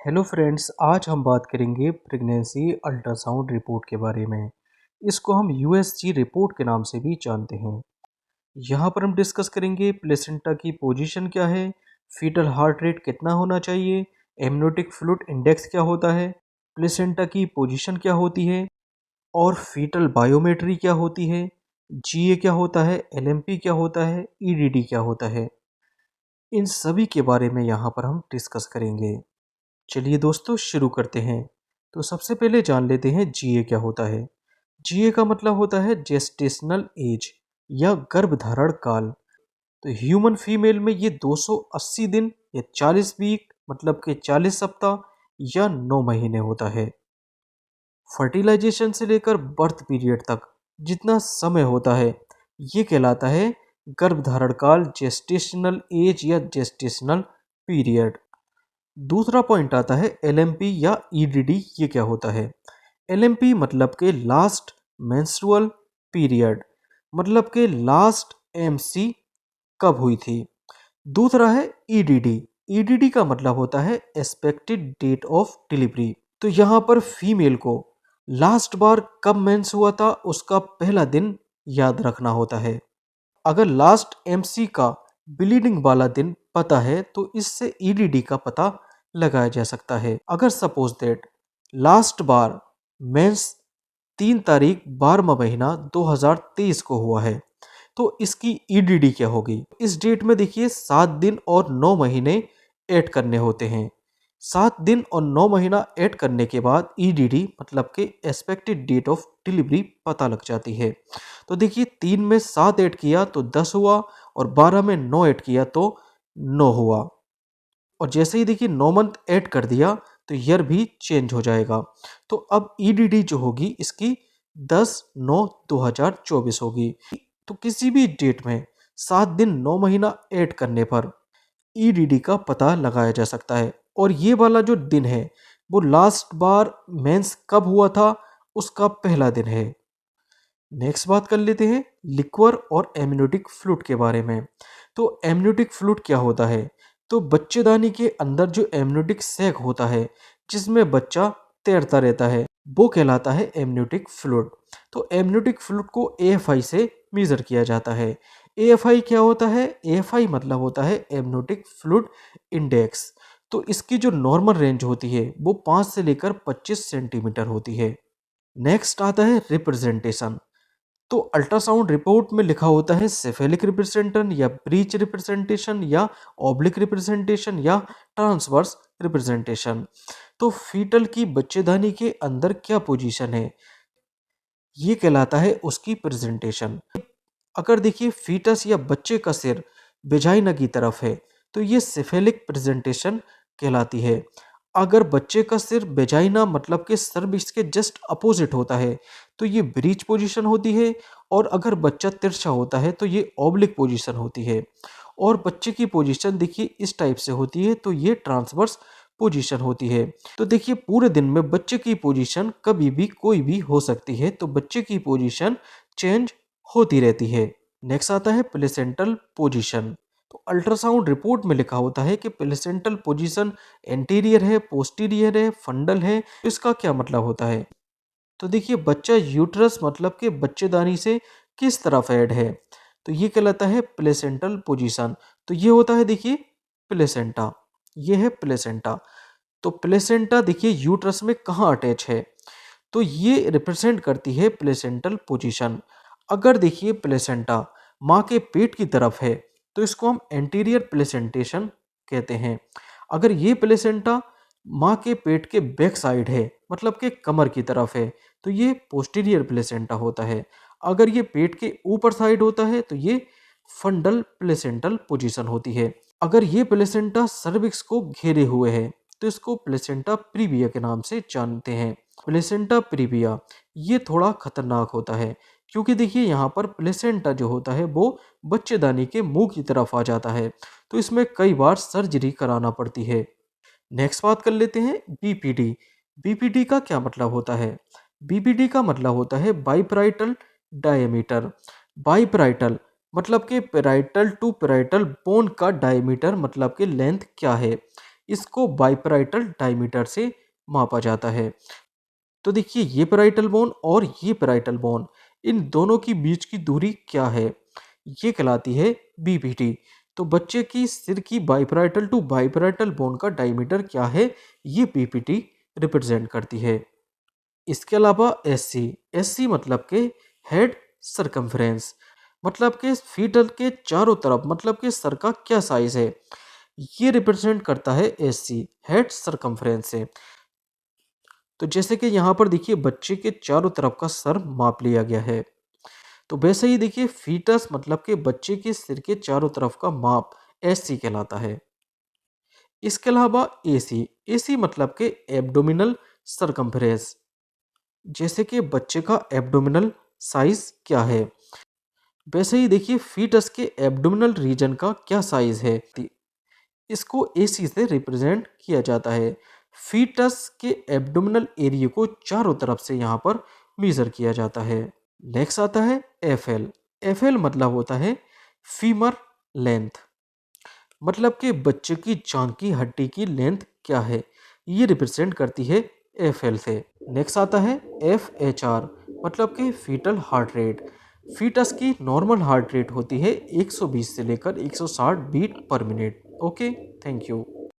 Hello friends, आज हम बात करेंगे प्रेगनेंसी अल्ट्रासाउंड रिपोर्ट के बारे में। इसको हम यूएसजी रिपोर्ट के नाम से भी जानते हैं। यहाँ पर हम डिस्कस करेंगे प्लेसेंटा की पोजीशन क्या है, फीटल हार्ट रेट कितना होना चाहिए, एमनियोटिक फ्लूइड इंडेक्स क्या होता है, प्लेसेंटा की पोजीशन क्या होती है और फीटल बायोमेट्री क्या होती है, जीए क्या होता है, एलएमपी क्या होता है, ईडीडी क्या होता है। इन सभी के बारे में यहाँ पर हम डिस्कस करेंगे। चलिए दोस्तों, शुरू करते हैं। तो सबसे पहले जान लेते हैं जीए क्या होता है। जीए का मतलब होता है जेस्टेशनल एज या गर्भधारण काल। तो ह्यूमन फीमेल में ये 280 दिन या 40 वीक मतलब कि 40 सप्ताह या 9 महीने होता है। फर्टिलाइजेशन से लेकर बर्थ पीरियड तक जितना समय होता है ये कहलाता है गर्भधारण काल, जेस्टेशनल एज या जेस्टेशनल पीरियड। दूसरा पॉइंट आता है एलएमपी या ईडीडी। ये क्या होता है? एलएमपी मतलब के लास्ट मेंस्ट्रुअल पीरियड, मतलब के लास्ट एमसी कब हुई थी। दूसरा है ईडीडी। ईडीडी का मतलब होता है एक्सपेक्टेड डेट ऑफ डिलीवरी। तो यहाँ पर फीमेल को लास्ट बार कब मेंस हुआ था उसका पहला दिन याद रखना होता है। अगर लास्ट एमसी का ब्लीडिंग वाला दिन पता है तो इससे ईडीडी का पता लगाया जा सकता है। अगर सपोज दैट लास्ट बार मेंस 3 तारीख 12वां महीना 2023 को हुआ है तो इसकी ईडीडी क्या होगी? इस डेट में देखिए 7 दिन और 9 महीने ऐड करने होते हैं। 7 दिन और 9 महीना ऐड करने के बाद ईडीडी मतलब के एक्सपेक्टेड डेट ऑफ डिलीवरी पता लग जाती है। तो देखिए 3 में 7 ऐड किया तो 10 हुआ और 12 में 9 ऐड किया तो 9 हुआ। और जैसे ही देखिए 9 मंथ ऐड कर दिया तो ईयर भी चेंज हो जाएगा। तो अब ईडीडी जो होगी इसकी 10/9/2024 होगी। तो किसी भी डेट में 7 दिन 9 महीना ऐड करने पर ईडीडी का पता लगाया जा सकता है। और ये वाला जो दिन है वो लास्ट बार मेंस कब हुआ था उसका पहला दिन है। नेक्स्ट बात कर लेते हैं लिक्वर और एमनियोटिक फ्लूइड के बारे में। तो एमनियोटिक फ्लूइड क्या होता है? तो बच्चेदानी के अंदर जो एमनियोटिक सैक होता है जिसमें बच्चा तैरता रहता है वो कहलाता है एमनियोटिक फ्लूइड। तो एमनियोटिक फ्लूइड को एएफआई से मेजर किया जाता है। एएफआई क्या होता है? एएफआई मतलब होता है एमनियोटिक फ्लूइड इंडेक्स। तो इसकी जो नॉर्मल रेंज होती है वो 5 से लेकर 25 सेंटीमीटर होती है। नेक्स्ट आता है रिप्रेजेंटेशन। तो अल्ट्रासाउंड रिपोर्ट में लिखा होता है सेफेलिक रिप्रेजेंटेशन या ब्रीच रिप्रेजेंटेशन या ऑब्लिक रिप्रेजेंटेशन या ट्रांसवर्स रिप्रेजेंटेशन। तो फीटल की बच्चेदानी के अंदर क्या पोजीशन है ये कहलाता है उसकी प्रेजेंटेशन। अगर देखिए फीटस या बच्चे का सिर वेजाइना की तरफ है तो ये सेफेलिक प्रेजेंटेशन कहलाती है। अगर बच्चे का सिर वेजाइना मतलब कि सर्विक्स के जस्ट अपोजिट होता है तो ये ब्रीच पोजीशन होती है। और अगर बच्चा तिरछा होता है तो ये ऑब्लिक पोजीशन होती है। और बच्चे की पोजीशन देखिए इस टाइप से होती है तो ये ट्रांसवर्स पोजीशन होती है। तो देखिए पूरे दिन में बच्चे की पोजीशन कभी भी कोई भी हो सकती है तो बच्चे की पोजीशन चेंज होती रहती है। नेक्स्ट आता है प्लेसेंटल पोजीशन। तो अल्ट्रासाउंड रिपोर्ट में लिखा होता है कि प्लेसेंटल पोजीशन एंटीरियर है, पोस्टीरियर है, फंडल है। तो इसका क्या मतलब होता है? तो देखिए बच्चा यूट्रस मतलब कि बच्चेदानी से किस तरफ ऐड है तो ये कहलाता है प्लेसेंटल पोजीशन। तो ये होता है देखिए प्लेसेंटा, ये है प्लेसेंटा। तो प्लेसेंटा देखिए यूट्रस में कहाँ अटैच है तो ये रिप्रेजेंट करती है प्लेसेंटल पोजीशन। अगर देखिए प्लेसेंटा माँ के पेट की तरफ है तो इसको हम एंटीरियर प्लेसेंटेशन कहते हैं। अगर ये प्लेसेंटा माँ के पेट के बैक साइड है मतलब कि कमर की तरफ है तो ये पोस्टीरियर प्लेसेंटा होता है। अगर ये पेट के ऊपर साइड होता है तो ये फंडल प्लेसेंटल पोजीशन होती है। अगर ये प्लेसेंटा सर्विक्स को घेरे हुए है तो इसको प्लेसेंटा प्रीविया के नाम से जानते हैं। प्लेसेंटा प्रीविया ये थोड़ा खतरनाक होता है क्योंकि देखिए यहाँ पर प्लेसेंटा जो होता है वो बच्चेदानी के मुंह की तरफ आ जाता है तो इसमें कई बार सर्जरी कराना पड़ती है। नेक्स्ट बात कर लेते हैं बीपीडी। बीपीडी का क्या मतलब होता है? बीपीडी का मतलब होता है बाइपराइटल डायमीटर। बाइपराइटल मतलब कि पेराइटल टू पेराइटल बोन का डायमीटर मतलब कि लेंथ क्या है। इसको बाइपराइटल डायमीटर से मापा जाता है। तो देखिए ये पैराइटल बोन और ये पैराइटल बोन, इन दोनों की बीच की दूरी क्या है, ये कहलाती है बीपीटी। तो बच्चे की सिर की बाइपराइटल टू बाइपराइटल बोन का डायमीटर क्या है, ये बीपीटी रिप्रेजेंट करती है। इसके अलावा एससी, एससी मतलब के हेड सरकमफ्रेंस, मतलब के फीटल के चारों तरफ, मतलब के सर का क्या साइज है, ये रिप्रेजेंट करता है एससी, हेड सरकमफ्रेंस से। तो जैसे कि यहाँ पर देखिए बच्चे के चारों तरफ का सर माप लिया गया है, तो वैसे ही देखिए फीटस मतलब के बच्चे के सिर के चारों तरफ का माप एससी कहलाता है। इसके अलावा एसी, एसी मतलब के एब्डोमिनल सरकमफ्रेंस, जैसे कि बच्चे का एब्डोमिनल साइज क्या है, वैसे ही देखिए फीटस के एब्डोमिनल रीजन का क्या साइज है, इसको एसी से रिप्रेजेंट किया जाता है। फीटस के एब्डोमिनल एरिया को चारों तरफ से यहाँ पर मेजर किया जाता है। नेक्स्ट आता है एफएल, एफएल मतलब होता है फीमर लेंथ, मतलब कि बच्चे की जांघ की हड्डी की लेंथ क्या है, ये रिप्रेजेंट करती है एफएल से। नेक्स्ट आता है एफएचआर, मतलब कि फीटल हार्ट रेट। फीटस की नॉर्मल हार्ट रेट होती है 120 से लेकर 160 बीट पर मिनट। Okay, thank you.